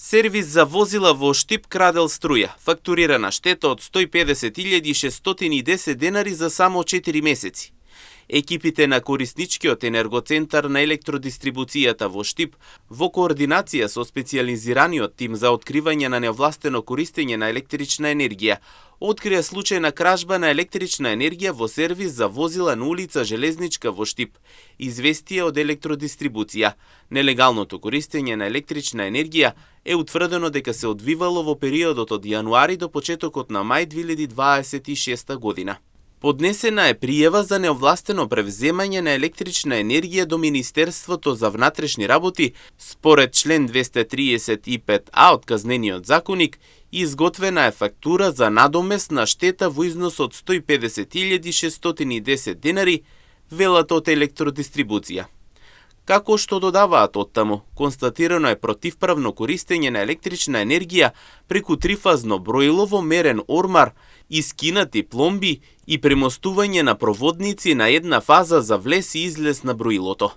Сервис за возила во Штип крадел струја, фактурирана штета од 150.610 денари за само 4 месеци. Екипите на корисничкиот енергоцентар на електродистрибуцијата во Штип, во координација со специјализираниот тим за откривање на невластено користење на електрична енергија, открија случај на кражба на електрична енергија во сервис за возила на улица Железничка во Штип, известија од електродистрибуција. Нелегалното користење на електрична енергија е утврдено дека се одвивало во периодот од јануари до почетокот на мај 2026 година. Поднесена е пријава за неовластено превземање на електрична енергија до Министерството за внатрешни работи според член 235а од Казнениот законник и изготвена е фактура за надомест на штета во износ од 150.610 денари, велат од електродистрибуција. Како што додаваат оттаму, констатирано е противправно користење на електрична енергија преку трифазно броилово мерен ормар, искинати пломби и премостување на проводници на една фаза за влез и излез на броилото.